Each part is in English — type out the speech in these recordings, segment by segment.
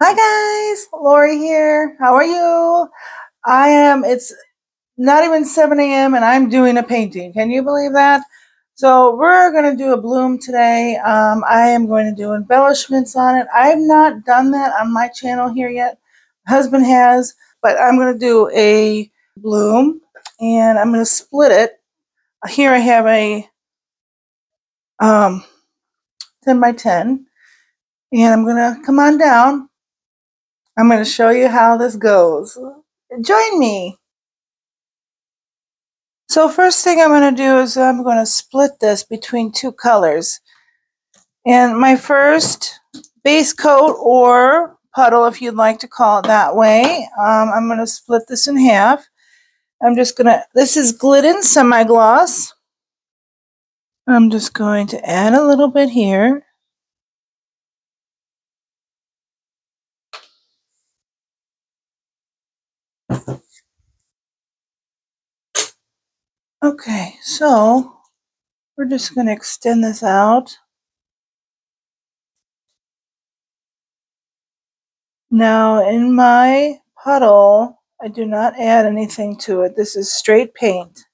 Hi guys, Lori here. How are you? It's not even 7 a.m. and I'm doing a painting. Can you believe that? So we're going to do a bloom today. I am going to do embellishments on it. I've not done that on my channel here yet. My husband has, but I'm going to do a bloom and I'm going to split it. Here I have a 10 by 10 and I'm going to come on down. I'm going to show you how this goes. Join me. So first thing I'm going to do is I'm going to split this between two colors. And my first base coat, or puddle if you'd like to call it that way, I'm going to split this in half. This is Glidden Semi-Gloss. I'm just going to add a little bit here. Okay, so we're just going to extend this out. Now in my puddle, I do not add anything to it. This is straight paint.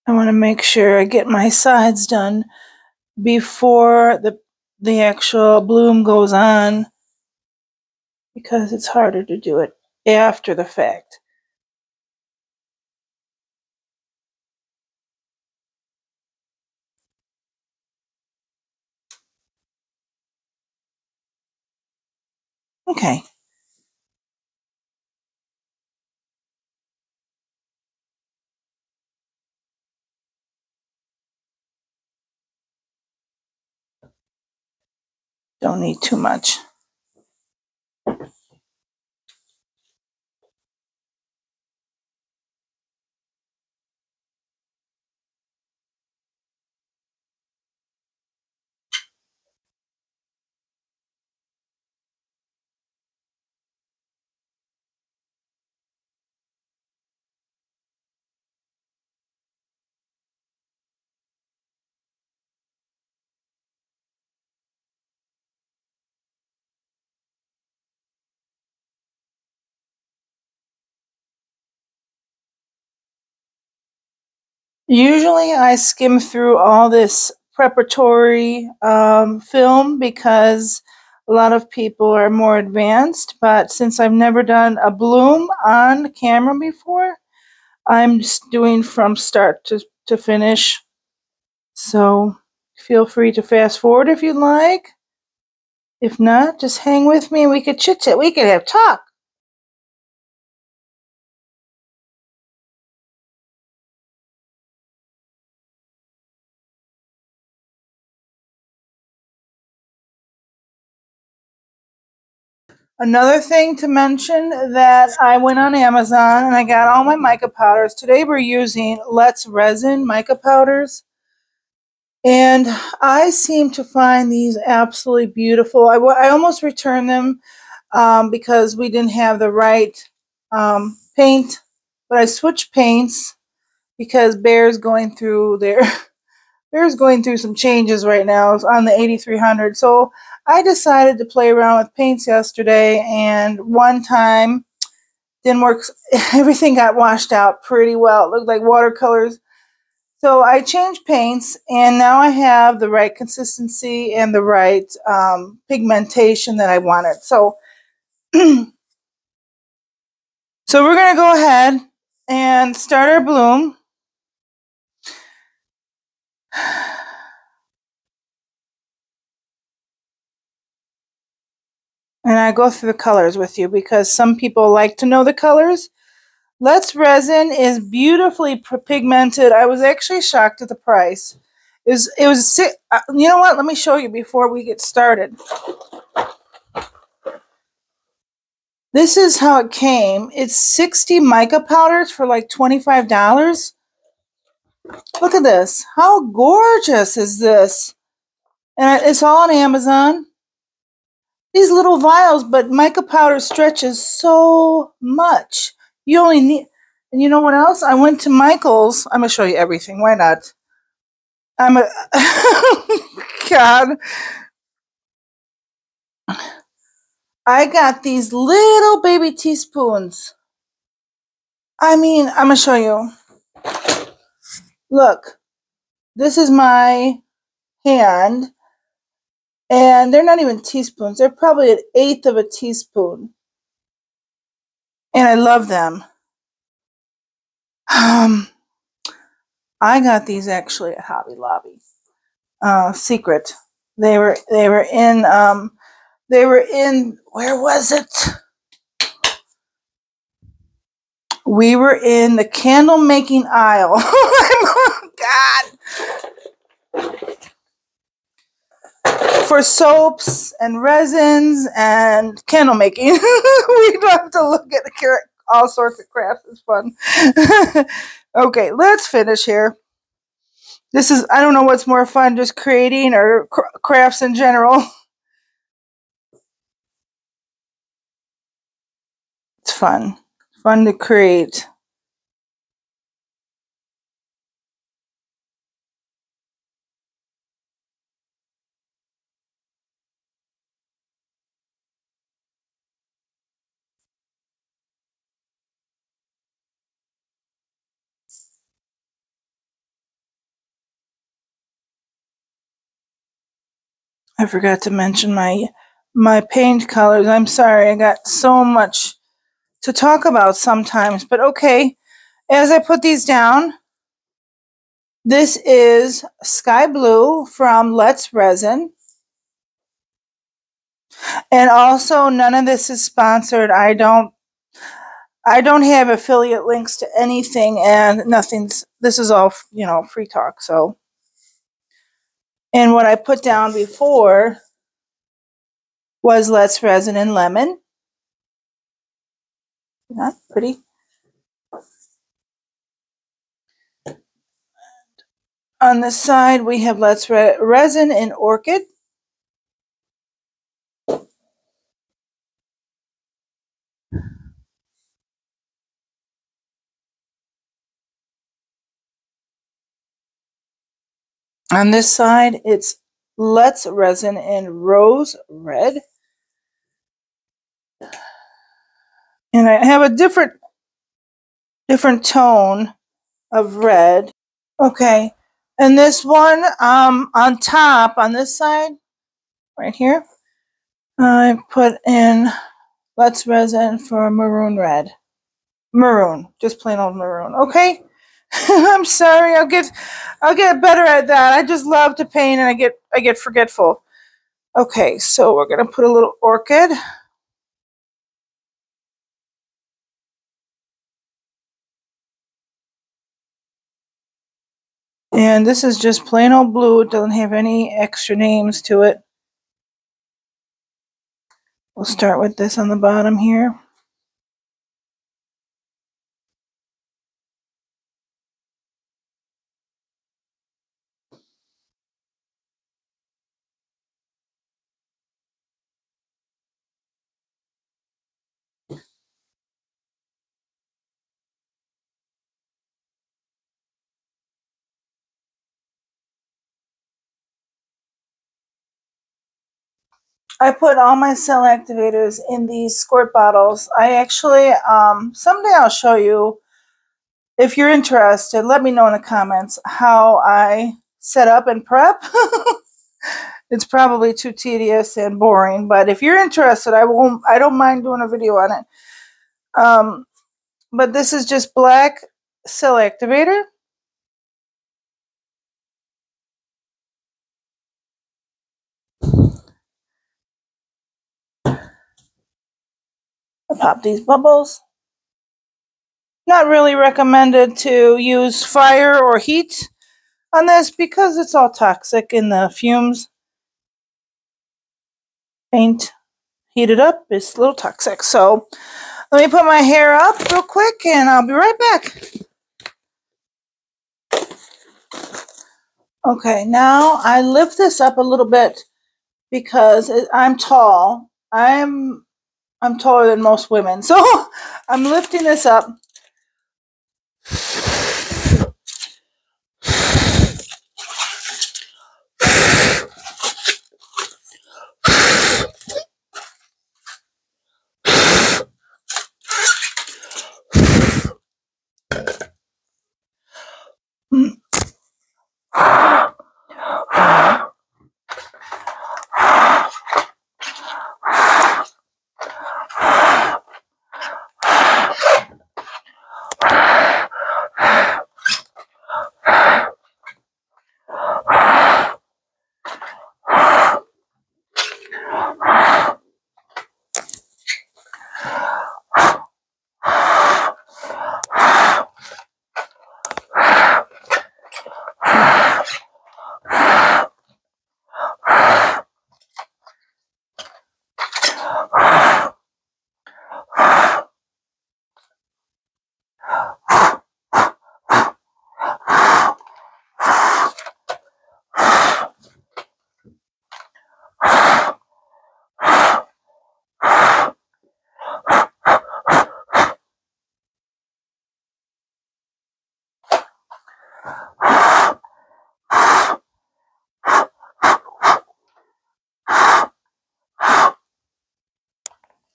I want to make sure I get my sides done before the actual bloom goes on, because it's harder to do it after the fact. Okay. Don't need too much. Usually I skim through all this preparatory film because a lot of people are more advanced, but since I've never done a bloom on camera before, I'm just doing from start to finish. So feel free to fast forward if you'd like. If not, just hang with me and we could chit chat. We could have talk. Another thing to mention, that I went on Amazon and I got all my mica powders. Today we're using Let's Resin mica powders. And I seem to find these absolutely beautiful. I almost returned them because we didn't have the right paint. But I switched paints because Bear's going through some changes right now on the 8300. So I decided to play around with paints yesterday, and one time didn't work. Everything got washed out pretty well. It looked like watercolors. So I changed paints, and now I have the right consistency and the right pigmentation that I wanted. So, so we're going to go ahead and start our bloom. And I go through the colors with you because some people like to know the colors. Let's Resin is beautifully pigmented. I was actually shocked at the price. You know what? Let me show you before we get started. This is how it came. It's 60 mica powders for like $25. Look at this. How gorgeous is this? And it's all on Amazon. These little vials, but mica powder stretches so much. You only need, and you know what else? I went to Michael's. I'm going to show you everything. Why not? God. I got these little baby teaspoons. I mean, I'm going to show you. Look, this is my hand, and they're not even teaspoons. They're probably an eighth of a teaspoon. And I love them. I got these actually at Hobby Lobby. Secret. They were in where was it? We were in the candle making aisle. God. For soaps and resins and candle making. We have to look at all sorts of crafts. It's fun. Okay, let's finish here. This is, I don't know what's more fun, just creating or crafts in general. It's fun. Fun to create. I forgot to mention my paint colors. I'm sorry, I got so much to talk about sometimes, but okay. As I put these down, this is Sky Blue from Let's Resin. And also, none of this is sponsored. I don't have affiliate links to anything, and this is all, free talk. So, and what I put down before was Let's Resin and Lemon. Not pretty. On the side, we have Let's Resin and Orchid. On this side, it's Let's Resin and Rose Red. And I have a different tone of red. Okay. And this one, on top, on this side, right here, I put in Let's Resin for Maroon Red. Maroon. Just plain old maroon. Okay? I'm sorry. I'll get better at that. I just love to paint, and I get forgetful. Okay, so we're gonna put a little orchid. And this is just plain old blue. It doesn't have any extra names to it. We'll start with this on the bottom here. I put all my cell activators in these squirt bottles. I actually, someday I'll show you. If you're interested, let me know in the comments how I set up and prep. It's probably too tedious and boring, but if you're interested, I don't mind doing a video on it. But this is just black cell activator. I'll pop these bubbles. Not really recommended to use fire or heat on this because it's all toxic in the fumes. Paint heat it up. It's a little toxic. So let me put my hair up real quick and I'll be right back. Okay, now I lift this up a little bit because I'm tall. I'm taller than most women. So I'm lifting this up.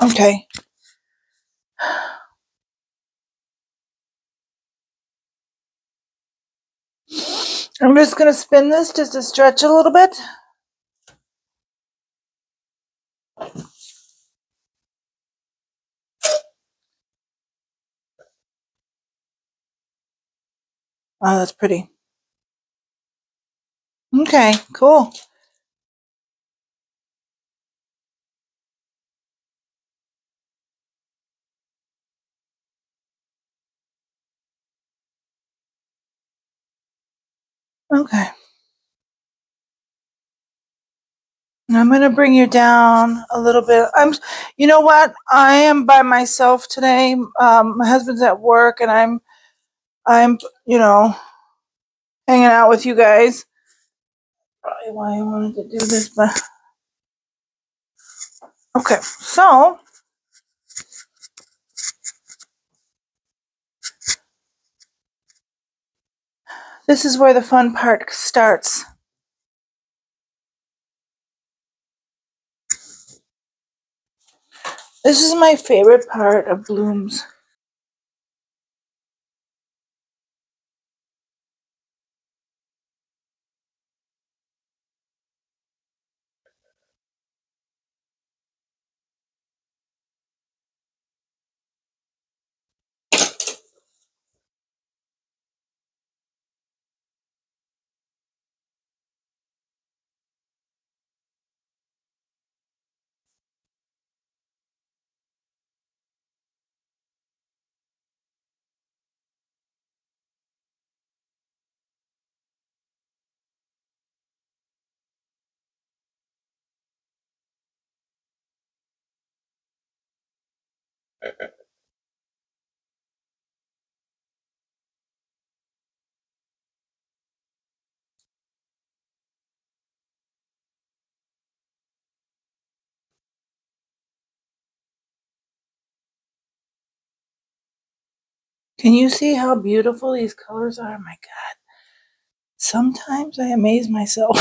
Okay. I'm just going to spin this just to stretch it a little bit. Oh, that's pretty. Okay, cool. Okay. I'm going to bring you down a little bit. You know what? I am by myself today. My husband's at work and I'm, hanging out with you guys. Probably why I wanted to do this, but okay. So this is where the fun part starts. This is my favorite part of blooms. Can you see how beautiful these colors are? My God. Sometimes I amaze myself.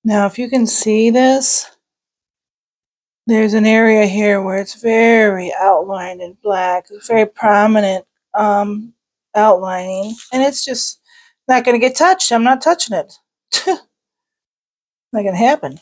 Now, if you can see this, there's an area here where it's very outlined in black, very prominent outlining, and it's just not going to get touched. I'm not touching it. Not going to happen.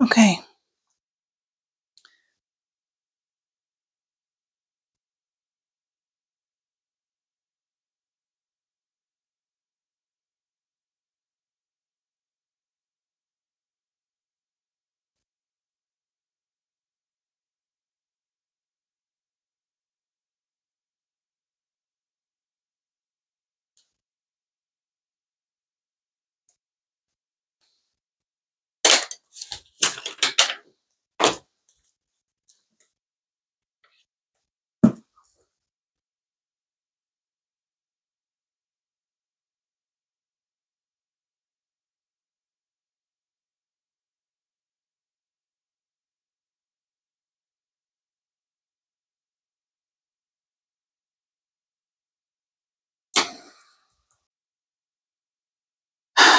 Okay.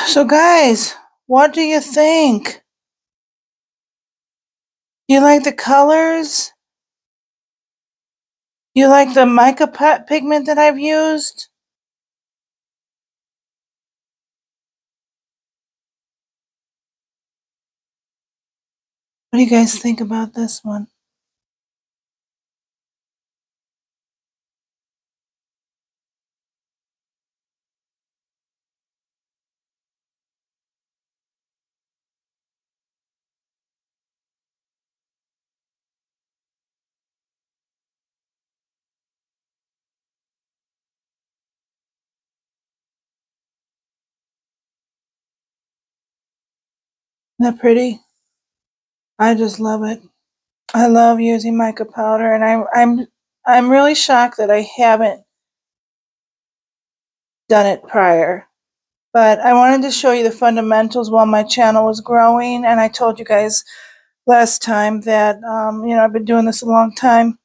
So guys, what do you think? You like the colors? You like the mica pigment that I've used? What do you guys think about this one? Isn't that pretty? I just love it. I love using mica powder, and I'm really shocked that I haven't done it prior. But I wanted to show you the fundamentals while my channel was growing, and I told you guys last time that I've been doing this a long time,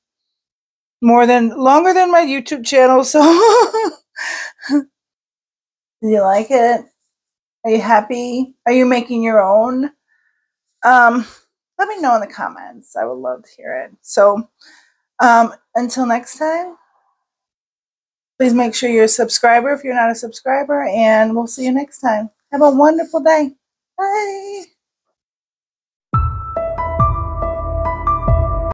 longer than my YouTube channel. So, do you like it? Are you happy? Are you making your own? Let me know in the comments. I would love to hear it. So, until next time, please make sure you're a subscriber if you're not a subscriber, and we'll see you next time. Have a wonderful day. Bye.